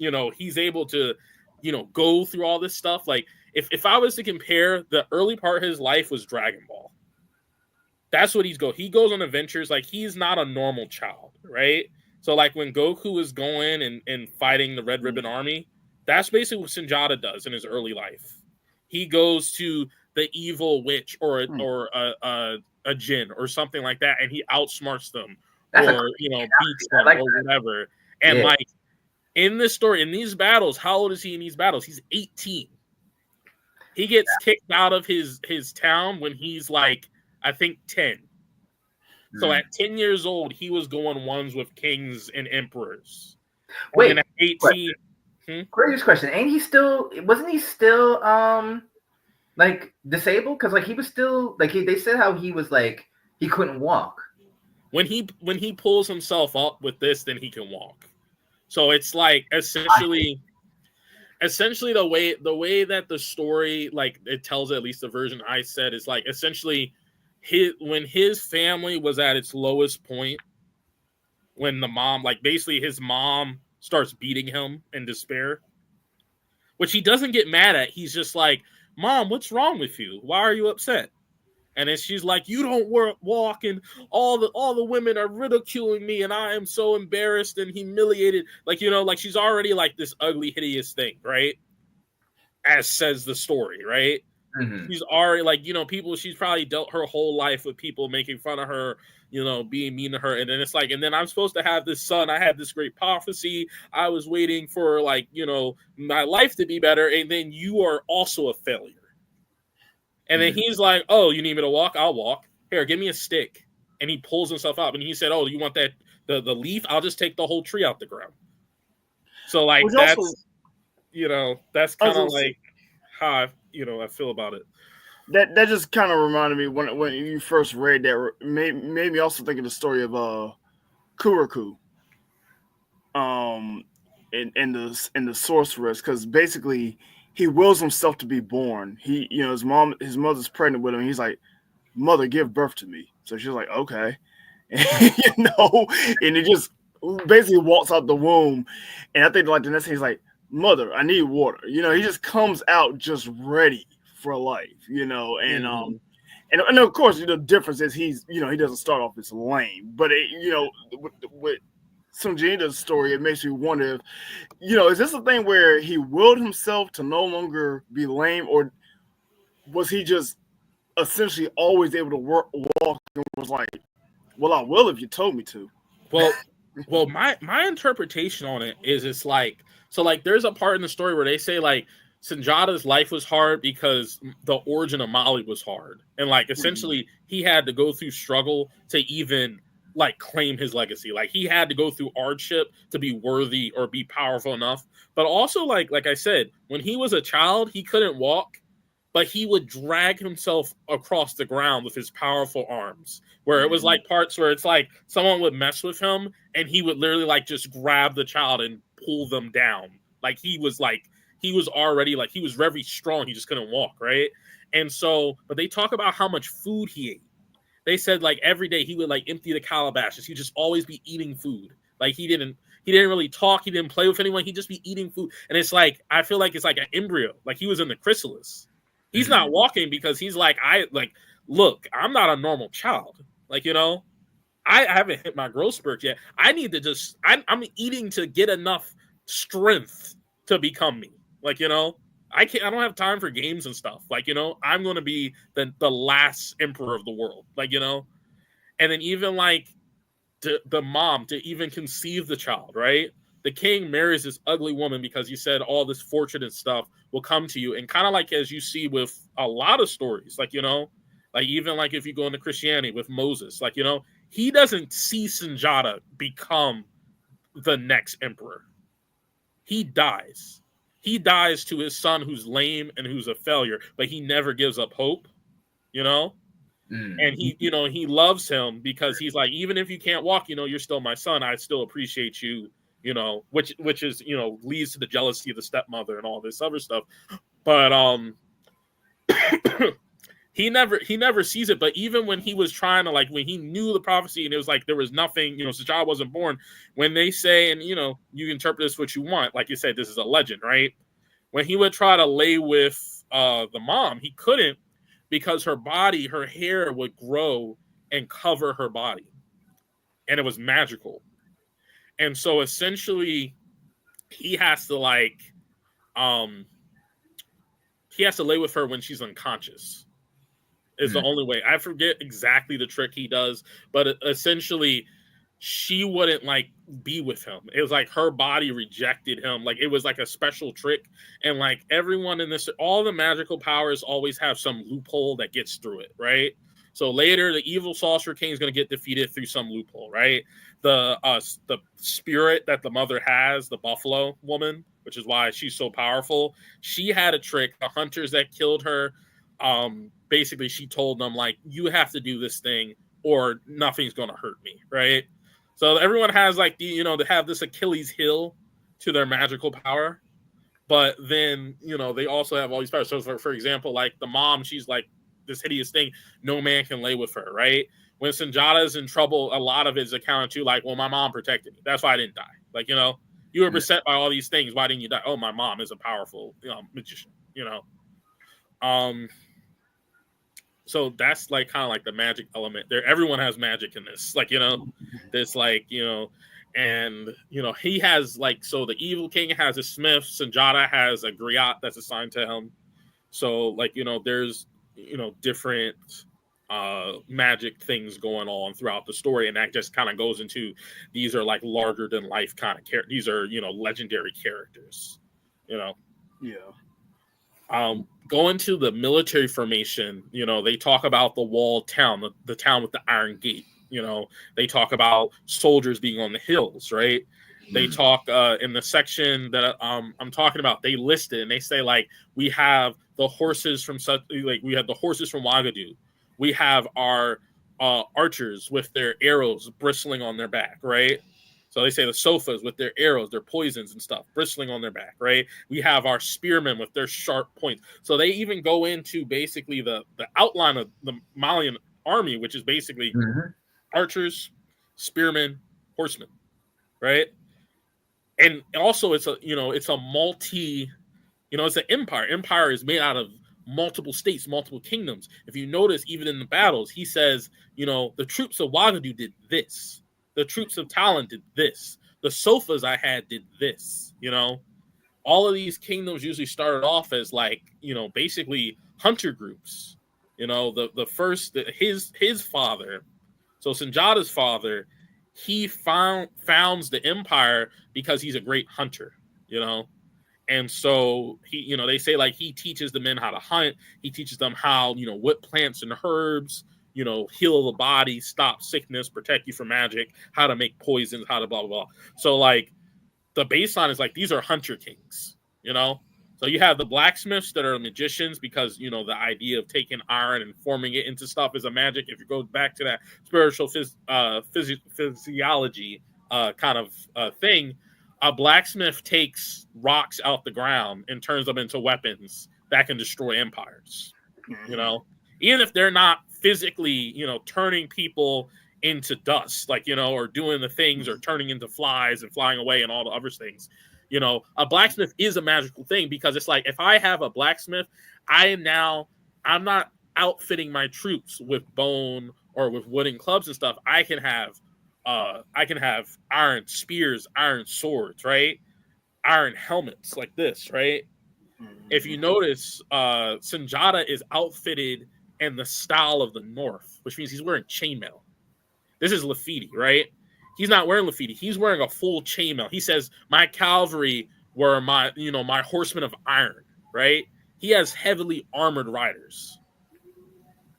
you know, he's able to, you know, go through all this stuff. Like, if I was to compare, the early part of his life was Dragon Ball. That's what he goes on adventures. Like, he's not a normal child, right? So, like, when Goku is going and fighting the Red Ribbon Army, that's basically what Sunjata does in his early life. He goes to the evil witch or a djinn or something like that, and he outsmarts them, or, you know, beats them, or whatever. And like, in this story, in these battles, how old is he in these battles? He's 18. He gets kicked out of his town when he's like, I think 10. So at 10 years old, he was going ones with kings and emperors. Wait, and at 18. Curious question. Wasn't he still like disabled? Because like he was still like they said how he was like he couldn't walk. When he pulls himself up with this, then he can walk. So it's like essentially the way that the story, like, it tells it, at least the version I said, is like essentially when his family was at its lowest point, when the mom, like, basically his mom starts beating him in despair, which he doesn't get mad at. He's just like, Mom, what's wrong with you? Why are you upset? And then she's like, you don't walk, and all the women are ridiculing me, and I am so embarrassed and humiliated. Like, you know, like, she's already like this ugly, hideous thing, right? As says the story, right? Mm-hmm. She's already like, you know, she's probably dealt her whole life with people making fun of her, you know, being mean to her. And then it's like, and then I'm supposed to have this son. I had this great prophecy. I was waiting for, like, you know, my life to be better. And then you are also a failure. And then he's like, oh, you need me to walk? I'll walk. Here, give me a stick. And he pulls himself up. And he said, oh, you want that the leaf? I'll just take the whole tree out the ground. So, like, that's, also, you know, that's kind of like how I feel about it. That just kind of reminded me when you first read that, made me also think of the story of Kuriku. In the sorceress, because basically he wills himself to be born. He, you know, his mother's pregnant with him. He's like, mother, give birth to me. So she's like, okay. And, you know, and he just basically walks out the womb. And I think, like, the next thing he's like, mother, I need water. You know, he just comes out just ready for life, you know. And and of course, the difference is he doesn't start off as lame. But you know, with Sunjata's story, it makes me wonder if, you know, is this a thing where he willed himself to no longer be lame, or was he just essentially always able to walk and was like, well, I will if you told me to? Well, my interpretation on it is, it's like, so, like, there's a part in the story where they say, like, Sunjata's life was hard because the origin of Mali was hard, and, like, essentially he had to go through struggle to even, like, claim his legacy. Like, he had to go through hardship to be worthy or be powerful enough. But also, like I said, when he was a child, he couldn't walk, but he would drag himself across the ground with his powerful arms, where it was like parts where it's like someone would mess with him and he would literally, like, just grab the child and pull them down. Like, he was like, he was already like, he was very strong. He just couldn't walk, right? And so, but they talk about how much food he ate. They said like every day he would like empty the calabashes. He'd just always be eating food. Like he didn't really talk. He didn't play with anyone. He'd just be eating food. And it's like, I feel like it's like an embryo. Like he was in the chrysalis. He's not walking because he's like, look, I'm not a normal child. Like, you know, I haven't hit my growth spurt yet. I need to just, I'm eating to get enough strength to become me. Like, you know, I don't have time for games and stuff. Like, you know, I'm going to be the last emperor of the world. Like, you know, and then even like the mom to even conceive the child, right? The king marries this ugly woman because he said all this fortune and stuff will come to you. And kind of like, as you see with a lot of stories, like, you know, like even like if you go into Christianity with Moses, like, you know, he doesn't see Sunjata become the next emperor. He dies. He dies to his son who's lame and who's a failure, but he never gives up hope, you know? And he, you know, he loves him because he's like, even if you can't walk, you know, you're still my son. I still appreciate you, you know, which is, you know, leads to the jealousy of the stepmother and all this other stuff. But he never sees it. But even when he was trying to, like, when he knew the prophecy and it was like there was nothing, you know, Sunjata wasn't born. When they say, and you know, you interpret this what you want, like you said, this is a legend, right? When he would try to lay with the mom, he couldn't because her body, her hair would grow and cover her body, and it was magical. And so essentially, he has to lay with her when she's unconscious. Is the only way. I forget exactly the trick he does, but essentially she wouldn't like be with him. It was like her body rejected him. Like it was like a special trick. And like everyone in this, all the magical powers always have some loophole that gets through it, right? So later the evil sorcerer king is going to get defeated through some loophole, right? The spirit that the mother has, the buffalo woman, which is why she's so powerful. She had a trick. The hunters that killed her, basically she told them like, you have to do this thing or nothing's going to hurt me, right? So everyone has like the, you know, they have this Achilles heel to their magical power, but then, you know, they also have all these powers. So for example, like the mom, she's like this hideous thing. No man can lay with her, right? When Sunjata is in trouble, a lot of it is accounted to like, well, my mom protected me. That's why I didn't die. Like, you know, you were beset by all these things. Why didn't you die? Oh, my mom is a powerful, you know, magician, you know? So that's like kind of like the magic element there. Everyone has magic in this, like, you know, this like, you know, and you know, he has like, so the evil king has a smith, Sunjata has a griot that's assigned to him. So like, you know, there's, you know, different magic things going on throughout the story, and that just kind of goes into, these are like larger than life kind of characters. These are, you know, legendary characters, you know. Yeah. Going to the military formation, you know, they talk about the walled town, the town with the iron gate. You know, they talk about soldiers being on the hills, right? They talk in the section that I'm talking about. They list it and they say like, we have the horses from we have the horses from Wagadu. We have our archers with their arrows bristling on their back, right? So they say the sofas with their arrows, their poisons and stuff bristling on their back, right? We have our spearmen with their sharp points. So they even go into basically the outline of the Malian army, which is basically archers, spearmen, horsemen, right? And also it's a, you know, it's a multi, you know, it's an empire. Empire is made out of multiple states, multiple kingdoms. If you notice, even in the battles, he says, you know, the troops of Wagadu did this. The troops of Talon did this. The sofas I had did this, you know. All of these kingdoms usually started off as like, you know, basically hunter groups. You know, the first, his father, so Sunjata's father, he founds the empire because he's a great hunter, you know. And so he, you know, they say like he teaches the men how to hunt. He teaches them how, you know, what plants and herbs, you know, heal the body, stop sickness, protect you from magic, how to make poisons, how to blah, blah, blah. So like the baseline is like, these are hunter kings, you know? So you have the blacksmiths that are magicians because, you know, the idea of taking iron and forming it into stuff is a magic. If you go back to that spiritual physiology kind of thing, A blacksmith takes rocks out the ground and turns them into weapons that can destroy empires. You know, even if they're not physically, you know, turning people into dust, like, you know, or doing the things or turning into flies and flying away and all the other things. You know, a blacksmith is a magical thing because it's like, if I have a blacksmith, I'm not outfitting my troops with bone or with wooden clubs and stuff. I can have iron spears, iron swords, right? Iron helmets like this, right? If you notice, Sunjata is outfitted in the style of the North, which means he's wearing chainmail. This is Lafiti, right? He's not wearing Lafiti. He's wearing a full chainmail. He says, my cavalry were my horsemen of iron, right? He has heavily armored riders.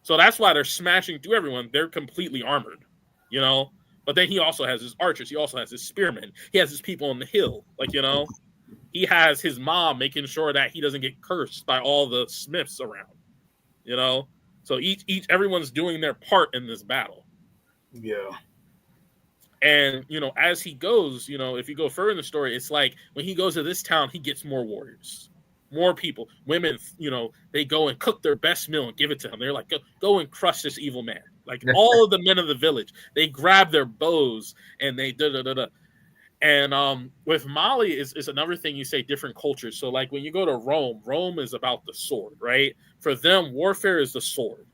So that's why they're smashing through everyone. They're completely armored, you know? But then he also has his archers. He also has his spearmen. He has his people on the hill, like, you know? He has his mom making sure that he doesn't get cursed by all the smiths around, you know? So everyone's doing their part in this battle. Yeah. And, you know, as he goes, you know, if you go further in the story, it's like when he goes to this town, he gets more warriors, more people, women, you know, they go and cook their best meal and give it to him. They're like, go and crush this evil man. Like all of the men of the village, they grab their bows and they da-da-da-da. And with Mali is another thing you say, different cultures. So like when you go to Rome is about the sword, right? For them, warfare is the sword.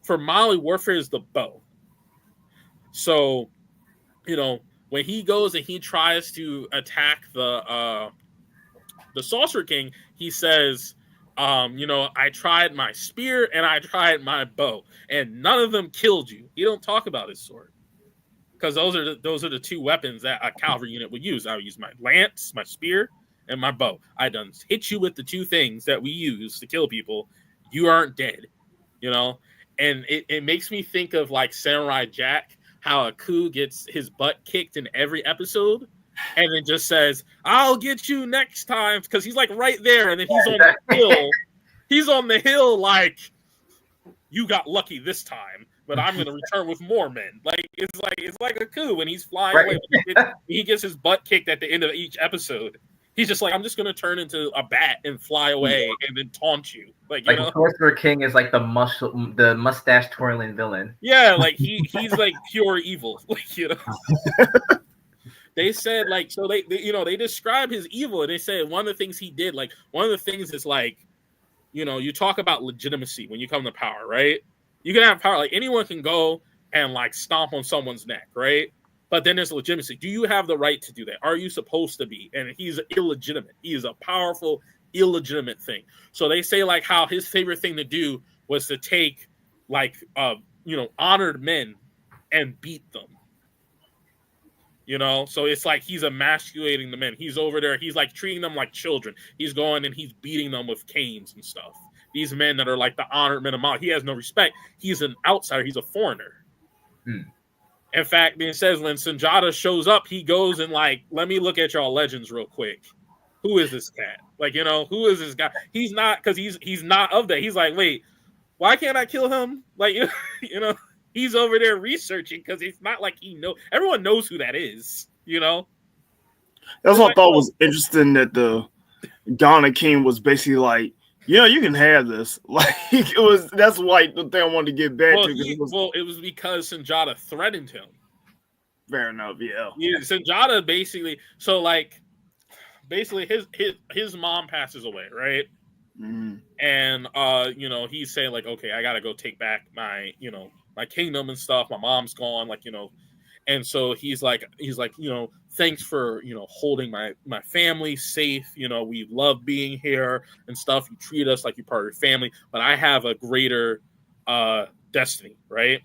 For Mali, warfare is the bow. So, you know, when he goes and he tries to attack the Sorcerer King, he says, you know, I tried my spear and I tried my bow, and none of them killed you. He don't talk about his sword. Because those are the two weapons that a cavalry unit would use. I would use my lance, my spear, and my bow. I done hit you with the two things that we use to kill people. You aren't dead, you know? And it makes me think of like Samurai Jack, how Aku gets his butt kicked in every episode and then just says, I'll get you next time. Because he's like right there and then he's on the hill. He's on the hill like, you got lucky this time, but I'm going to return with more men. Like it's like a coup when he's flying away. He gets his butt kicked at the end of each episode. He's just like, I'm just going to turn into a bat and fly away and then taunt you. Like, you know, Sorcerer King is like the mustache twirling villain. Yeah, like he's like pure evil. Like, you know. They said like, so they you know, they describe his evil and they said one of the things he did, like one of the things is like, you know, you talk about legitimacy when you come to power, right? You can have power, like anyone can go and like stomp on someone's neck, right? But then there's legitimacy. Do you have the right to do that? Are you supposed to be? And he's illegitimate. He is a powerful, illegitimate thing. So they say like how his favorite thing to do was to take like you know, honored men and beat them. You know, so it's like he's emasculating the men. He's over there. He's like treating them like children. He's going and he's beating them with canes and stuff. These men that are like the honored men of Mali. He has no respect. He's an outsider. He's a foreigner. In fact, it says when Sunjata shows up, he goes and like, let me look at y'all legends real quick. Who is this cat? Like, you know, who is this guy? He's not, because he's not of that. He's like, wait, why can't I kill him? Like, you know. He's over there researching because it's not like he knows. Everyone knows who that is, you know? That's what I thought was interesting, that the Ghana King was basically like, yeah, you can have this. Like, it was, that's why the thing I wanted to get back to. It was because Sunjata threatened him. Fair enough, yeah. Sunjata basically, so like, basically his mom passes away, right? And, you know, he's saying like, okay, I got to go take back my, you know, my kingdom and stuff. My mom's gone, like, you know, and so he's like, you know, thanks for, you know, holding my family safe. You know, we love being here and stuff. You treat us like you're part of your family, but I have a greater destiny, right?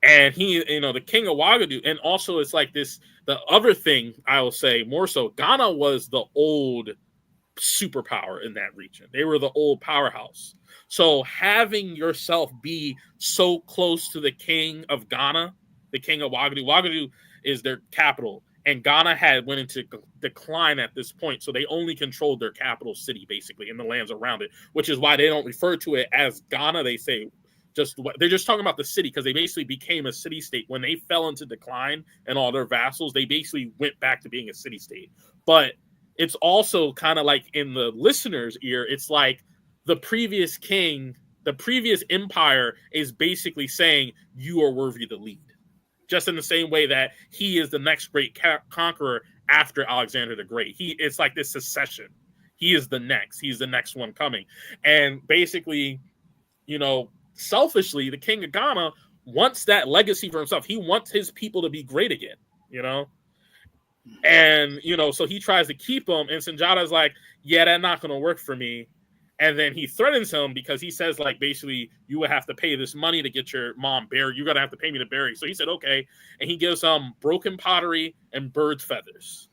And he, you know, the king of Ouagadougou, and also it's like this. The other thing I will say more so, Ghana was the old superpower in that region. They were the old powerhouse. So having yourself be so close to the king of Ghana, the king of Ouagadougou, Ouagadougou is their capital, and Ghana had went into decline at this point, so they only controlled their capital city basically and the lands around it, which is why they don't refer to it as Ghana. They say they're just talking about the city because they basically became a city state when they fell into decline and all their vassals. They basically went back to being a city state, but it's also kind of like in the listener's ear, it's like the previous king, the previous empire is basically saying you are worthy to lead, just in the same way that he is the next great conqueror after Alexander the Great. It's like this succession. He's the next one coming, and basically, selfishly, the king of Ghana wants that legacy for himself. He wants his people to be great again, and so he tries to keep them, and Sunjata's like, yeah, that's not going to work for me. And then he threatens him because he says, like, basically, you would have to pay this money to get your mom buried. You're going to have to pay me to bury. So he said, okay. And he gives broken pottery and bird's feathers.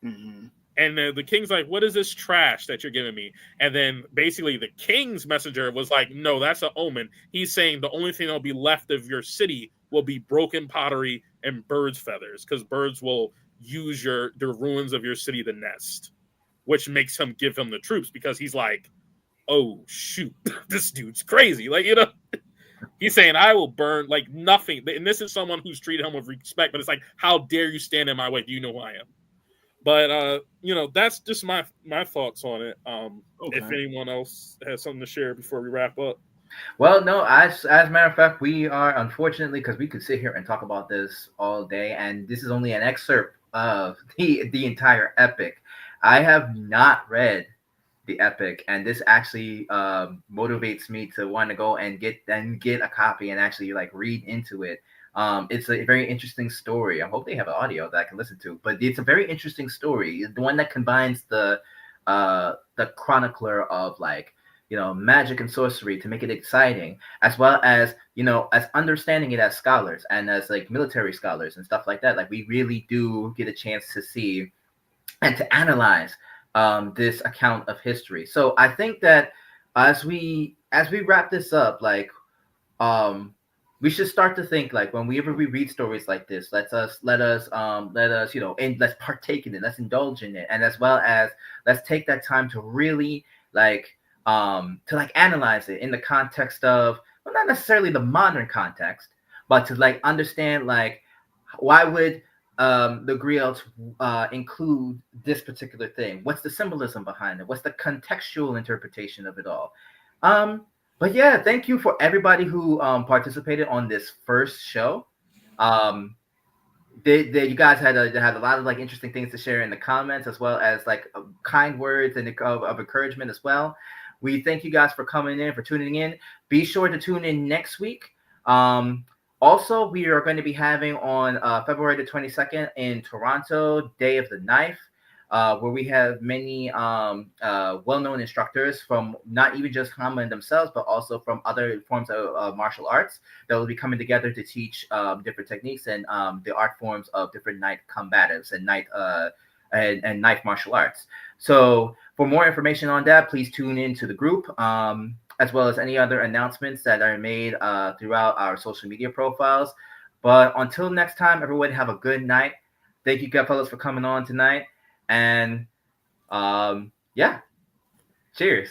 Mm-hmm. And the king's like, what is this trash that you're giving me? And then basically the king's messenger was like, no, that's an omen. He's saying the only thing that'll be left of your city will be broken pottery and bird's feathers, because birds will use the ruins of your city to nest, which makes him give him the troops, because he's like, oh, shoot, this dude's crazy. Like, he's saying, I will burn like nothing. And this is someone who's treated him with respect, but it's like, how dare you stand in my way? Do you know who I am? But that's just my thoughts on it. Okay. If anyone else has something to share before we wrap up. Well, no, as a matter of fact, we are, unfortunately, because we could sit here and talk about this all day, and this is only an excerpt of the entire epic. I have not read the epic, and this actually motivates me to want to go and get a copy and actually like read into it. It's a very interesting story. I hope they have an audio that I can listen to, but it's a very interesting story. The one that combines the chronicler of like, magic and sorcery to make it exciting, as well as, as understanding it as scholars and as like military scholars and stuff like that. Like, we really do get a chance to see and to analyze this account of history. So I think that as we wrap this up, like, we should start to think, like, whenever we read stories like this, let us and let's partake in it, let's indulge in it, and as well as let's take that time to really analyze it in the context of, well, not necessarily the modern context, but to like understand, like, why would the griots include this particular thing? What's the symbolism behind it? What's the contextual interpretation of it all? But yeah, thank you for everybody who participated on this first show. You guys had a lot of like interesting things to share in the comments, as well as like kind words and of encouragement as well. We thank you guys for coming in, for tuning in. Be sure to tune in next week. Also, we are going to be having on February the 22nd in Toronto, Day of the Knife, where we have many well-known instructors from not even just HAMAA themselves, but also from other forms of martial arts that will be coming together to teach different techniques and the art forms of different knife combatives and knife martial arts. So for more information on that, please tune into the group, as well as any other announcements that are made throughout our social media profiles. But until next time, everyone have a good night. Thank you, fellas, for coming on tonight. And yeah, cheers.